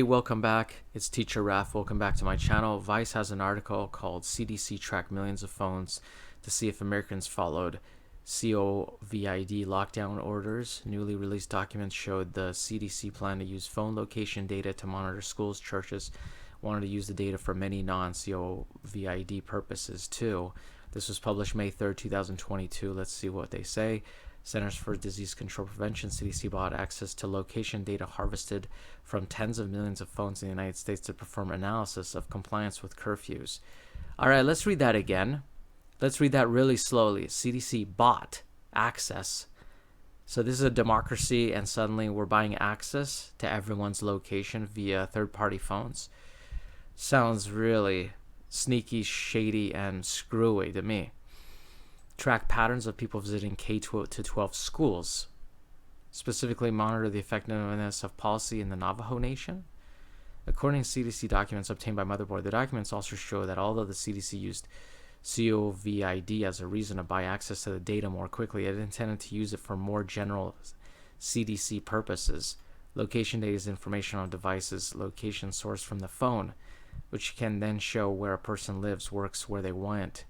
welcome back. It's Teacher Raf. Welcome back to my channel. Vice has an article called CDC tracked millions of phones to see if Americans followed COVID lockdown orders. Newly released documents showed the CDC plan to use phone location data to monitor schools. Churches wanted to use the data for many non-COVID purposes too. This was published May 3rd, 2022. Let's see what they say. Centers for Disease Control Prevention, CDC, bought access to location data harvested from tens of millions of phones in the United States to perform analysis of compliance with curfews. All right, let's read that again. Let's read that really slowly. CDC bought access. So this is a democracy, and suddenly we're buying access to everyone's location via third-party phones. Sounds really sneaky, shady, and screwy to me. Track patterns of people visiting K-12 schools. Specifically monitor the effectiveness of policy in the Navajo Nation. According to CDC documents obtained by Motherboard, the documents also show that although the CDC used COVID as a reason to buy access to the data more quickly, it intended to use it for more general CDC purposes. Location data is information on devices, location sourced from the phone, which can then show where a person lives, works, where they went.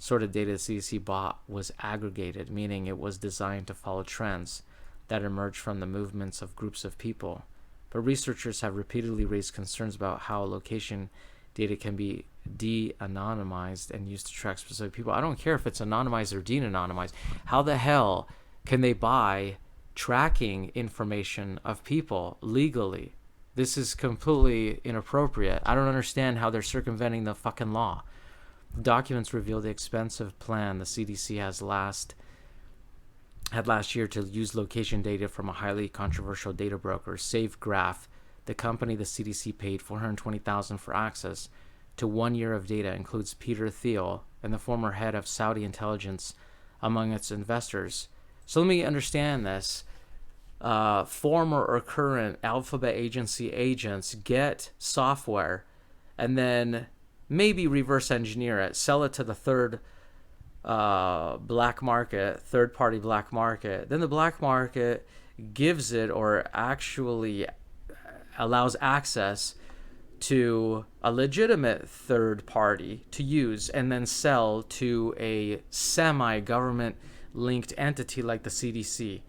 Sort of data the CDC bought was aggregated, meaning it was designed to follow trends that emerged from the movements of groups of people. But researchers have repeatedly raised concerns about how location data can be de-anonymized and used to track specific people. I don't care if it's anonymized or de-anonymized. How the hell can they buy tracking information of people legally? This is completely inappropriate. I don't understand how they're circumventing the fucking law. Documents reveal the expensive plan the CDC had last year to use location data from a highly controversial data broker, SafeGraph. The company the CDC paid $420,000 for access to 1 year of data includes Peter Thiel and the former head of Saudi intelligence among its investors. So let me understand this. Former or current Alphabet Agency agents get software and then maybe reverse engineer it, sell it to the third-party black market. Then the black market gives it, or actually allows access to a legitimate third party to use and then sell to a semi-government linked entity like the CDC.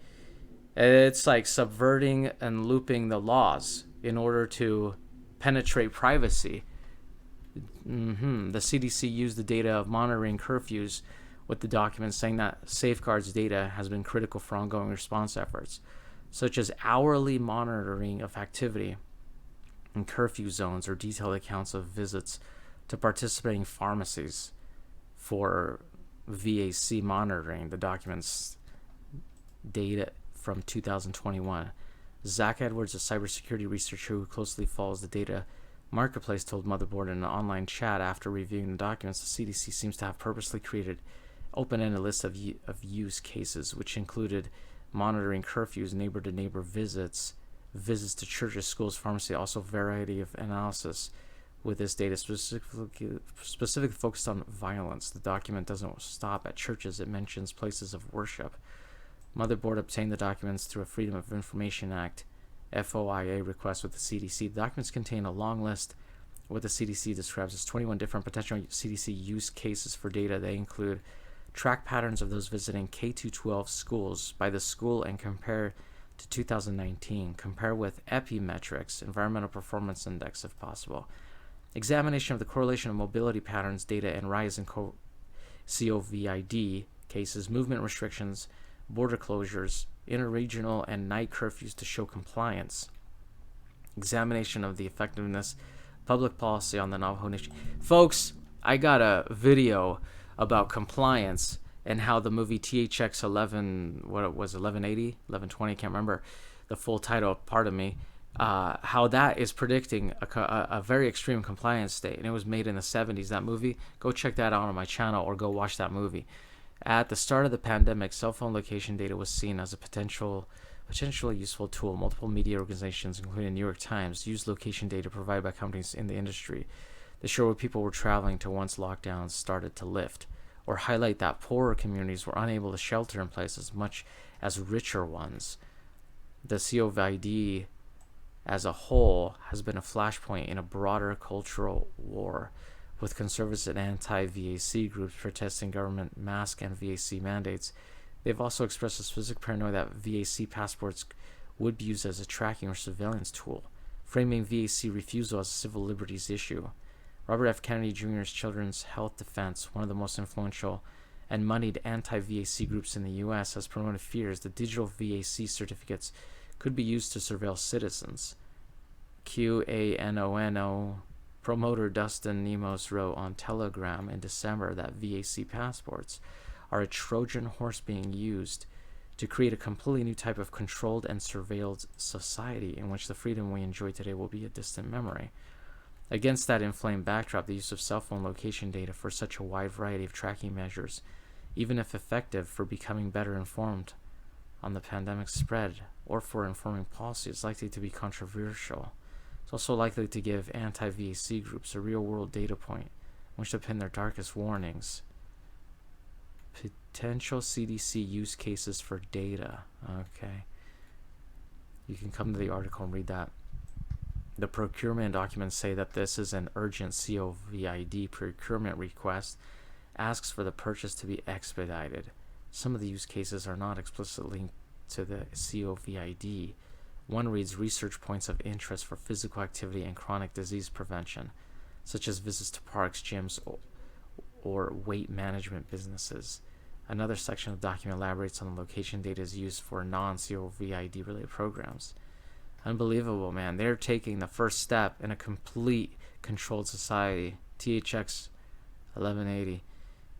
It's like subverting and looping the laws in order to penetrate privacy. The CDC used the data of monitoring curfews with the documents saying that safeguards data has been critical for ongoing response efforts, such as hourly monitoring of activity in curfew zones or detailed accounts of visits to participating pharmacies for VAC monitoring. The documents data from 2021. Zach Edwards, a cybersecurity researcher who closely follows the data marketplace, told Motherboard in an online chat after reviewing the documents, the CDC seems to have purposely created open-ended lists of use cases, which included monitoring curfews, neighbor-to-neighbor visits, visits to churches, schools, pharmacy, also a variety of analysis with this data specifically focused on violence. The document doesn't stop at churches. It mentions places of worship. Motherboard obtained the documents through a Freedom of Information Act FOIA request with the CDC. The documents contain a long list of what the CDC describes as 21 different potential CDC use cases for data. They include track patterns of those visiting K-12 schools by the school and compare to 2019. Compare with Epimetrics, Environmental Performance Index if possible. Examination of the correlation of mobility patterns, data, and rise in COVID cases, movement restrictions, border closures, interregional and night curfews to show compliance. Examination of the effectiveness public policy on the Navajo Nation. Folks, I got a video about compliance and how the movie THX 11, what it was, 1180, 1120, can't remember the full title, pardon me, how that is predicting a very extreme compliance state. And it was made in the 70s, that movie. Go check that out on my channel or go watch that movie. At the start of the pandemic, cell phone location data was seen as a potentially useful tool. Multiple media organizations, including the New York Times, used location data provided by companies in the industry to show where people were traveling to once lockdowns started to lift, or highlight that poorer communities were unable to shelter in place as much as richer ones. The COVID as a whole has been a flashpoint in a broader cultural war, with conservatives and anti-VAC groups protesting government mask and VAC mandates. They've also expressed a specific paranoia that VAC passports would be used as a tracking or surveillance tool, framing VAC refusal as a civil liberties issue. Robert F. Kennedy Jr.'s Children's Health Defense, one of the most influential and moneyed anti-VAC groups in the U.S., has promoted fears that digital VAC certificates could be used to surveil citizens. QANONO promoter Dustin Nemos wrote on Telegram in December that VAC passports are a Trojan horse being used to create a completely new type of controlled and surveilled society in which the freedom we enjoy today will be a distant memory. Against that inflamed backdrop, the use of cell phone location data for such a wide variety of tracking measures, even if effective for becoming better informed on the pandemic's spread or for informing policy, is likely to be controversial. It's also likely to give anti-VAC groups a real-world data point on which to pin their darkest warnings. Potential CDC use cases for data. Okay. You can come to the article and read that. The procurement documents say that this is an urgent COVID procurement request, asks for the purchase to be expedited. Some of the use cases are not explicitly linked to the COVID. One reads research points of interest for physical activity and chronic disease prevention, such as visits to parks, gyms, or weight management businesses. Another section of the document elaborates on the location data is used for non-COVID related programs. Unbelievable, man. They're taking the first step in a complete controlled society. THX 1180.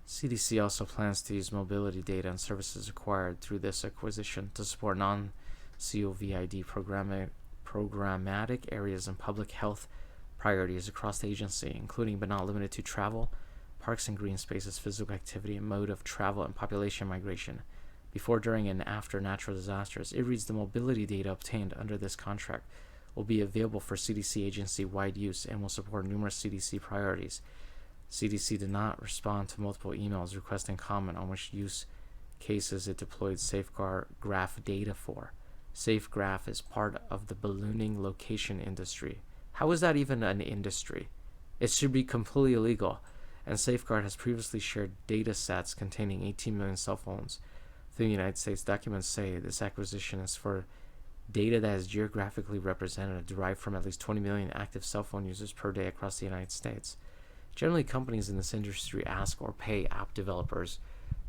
CDC also plans to use mobility data and services acquired through this acquisition to support non-COVID programmatic areas and public health priorities across the agency, including but not limited to travel, parks and green spaces, physical activity, and mode of travel and population migration. Before, during, and after natural disasters, it reads the mobility data obtained under this contract will be available for CDC agency-wide use and will support numerous CDC priorities. CDC did not respond to multiple emails requesting comment on which use cases it deployed SafeGraph data for. SafeGraph is part of the ballooning location industry. How is that even an industry? It should be completely illegal. And Safeguard has previously shared data sets containing 18 million cell phones through the United States. Documents say this acquisition is for data that is geographically representative, derived from at least 20 million active cell phone users per day across the United States. Generally, companies in this industry ask or pay app developers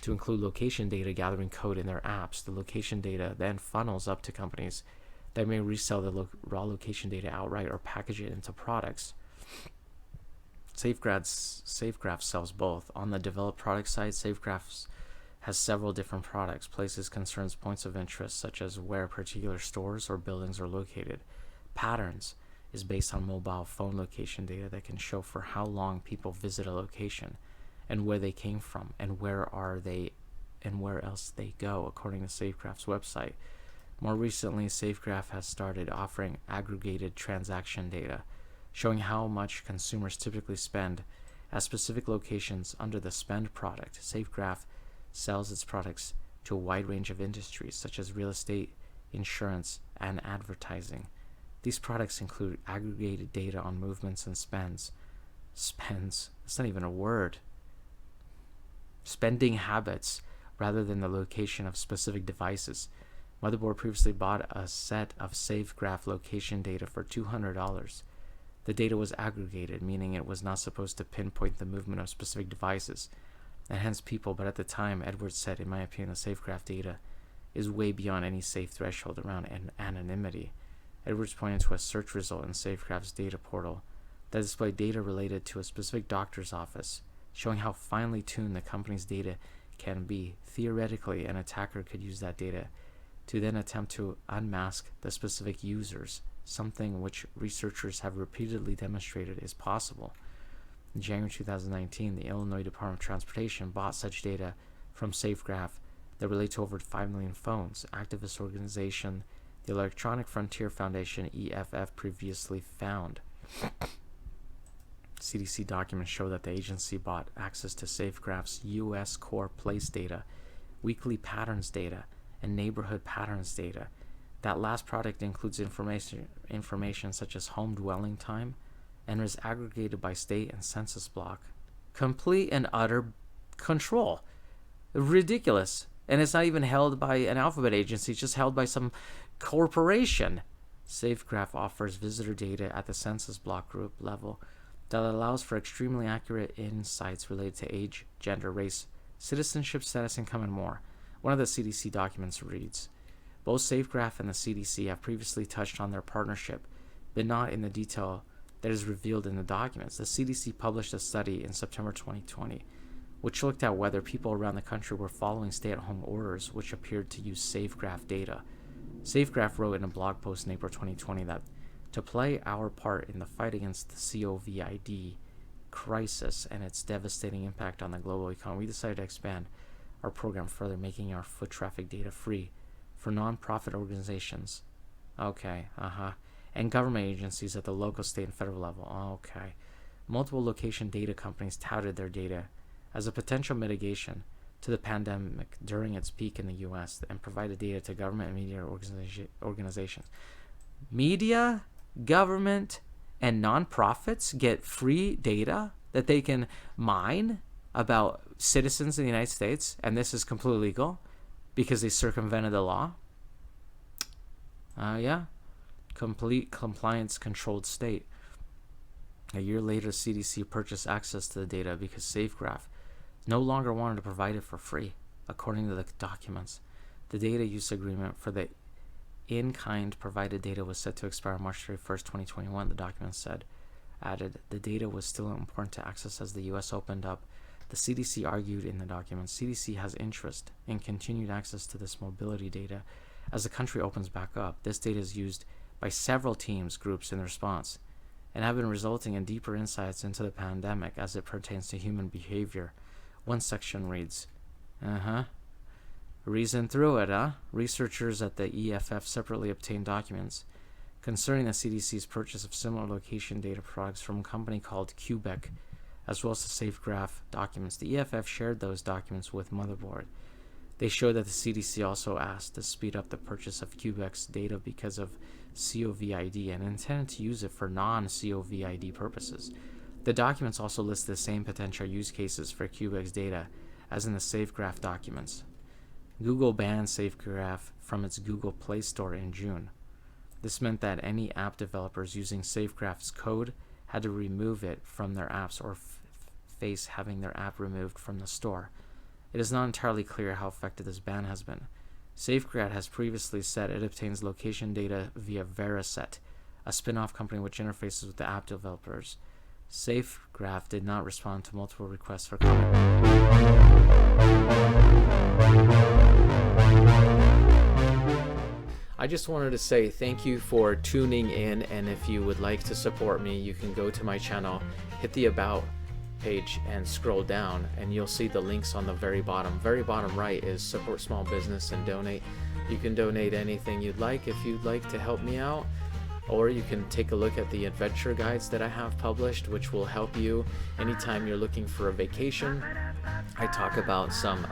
to include location data gathering code in their apps. The location data then funnels up to companies that may resell the raw location data outright or package it into products. SafeGraph sells both. On the developed product side, SafeGraph has several different products, places, concerns, points of interest, such as where particular stores or buildings are located. Patterns is based on mobile phone location data that can show for how long people visit a location and where they came from and where are they and where else they go, according to SafeGraph's website. More recently, SafeGraph has started offering aggregated transaction data, showing how much consumers typically spend at specific locations under the spend product. SafeGraph sells its products to a wide range of industries, such as real estate, insurance, and advertising. These products include aggregated data on movements and spends. Spends? That's not even a word. Spending habits rather than the location of specific devices. Motherboard previously bought a set of SafeGraph location data for $200. The data was aggregated, meaning it was not supposed to pinpoint the movement of specific devices, and hence people, but at the time, Edwards said, in my opinion, the SafeGraph data is way beyond any safe threshold around anonymity. Edwards pointed to a search result in SafeGraph's data portal that displayed data related to a specific doctor's office, showing how finely tuned the company's data can be. Theoretically, an attacker could use that data to then attempt to unmask the specific users, something which researchers have repeatedly demonstrated is possible. In January 2019, the Illinois Department of Transportation bought such data from SafeGraph that relate to over 5 million phones. Activist organization the Electronic Frontier Foundation, EFF, previously found. CDC documents show that the agency bought access to SafeGraph's U.S. core place data, weekly patterns data, and neighborhood patterns data. That last product includes information such as home dwelling time and is aggregated by state and census block. Complete and utter control. Ridiculous. And it's not even held by an alphabet agency, it's just held by some corporation. SafeGraph offers visitor data at the census block group level that allows for extremely accurate insights related to age, gender, race, citizenship status, income, and more. One of the CDC documents reads, both SafeGraph and the CDC have previously touched on their partnership, but not in the detail that is revealed in the documents. The CDC published a study in September 2020, which looked at whether people around the country were following stay-at-home orders, which appeared to use SafeGraph data. SafeGraph wrote in a blog post in April 2020 that to play our part in the fight against the COVID crisis and its devastating impact on the global economy, we decided to expand our program further, making our foot traffic data free for nonprofit organizations, and government agencies at the local, state, and federal level, Multiple location data companies touted their data as a potential mitigation to the pandemic during its peak in the U.S. and provided data to government and media organizations. Media, government, and nonprofits get free data that they can mine about citizens in the United States, and this is completely legal because they circumvented the law. Complete compliance controlled state. A year later, CDC purchased access to the data because SafeGraph no longer wanted to provide it for free, according to the documents. The data use agreement for the in-kind provided data was set to expire March 31st, 2021, the document added. The data was still important to access as the U.S. opened up. The CDC argued in the document, CDC has interest in continued access to this mobility data as the country opens back up. This data is used by several groups in response, and have been resulting in deeper insights into the pandemic as it pertains to human behavior. One section reads, reason through it, Researchers at the EFF separately obtained documents concerning the CDC's purchase of similar location data products from a company called Quebec, as well as the SafeGraph documents. The EFF shared those documents with Motherboard. They show that the CDC also asked to speed up the purchase of Quebec's data because of COVID and intended to use it for non-COVID purposes. The documents also list the same potential use cases for Quebec's data as in the SafeGraph documents. Google banned SafeGraph from its Google Play Store in June. This meant that any app developers using SafeGraph's code had to remove it from their apps or face having their app removed from the store. It is not entirely clear how effective this ban has been. SafeGraph has previously said it obtains location data via Veriset, a spin-off company which interfaces with the app developers. SafeGraph did not respond to multiple requests for comment. I just wanted to say thank you for tuning in, and if you would like to support me, you can go to my channel, hit the About page, and scroll down, and you'll see the links on the very bottom. Very bottom right is support small business and donate. You can donate anything you'd like if you'd like to help me out, or you can take a look at the adventure guides that I have published, which will help you anytime you're looking for a vacation. I talk about some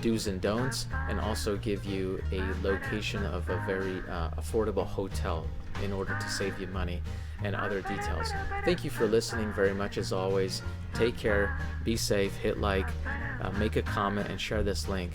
do's and don'ts, and also give you a location of a very affordable hotel in order to save you money, and other details. Thank you for listening very much as always. Take care, be safe, hit like, make a comment, and share this link.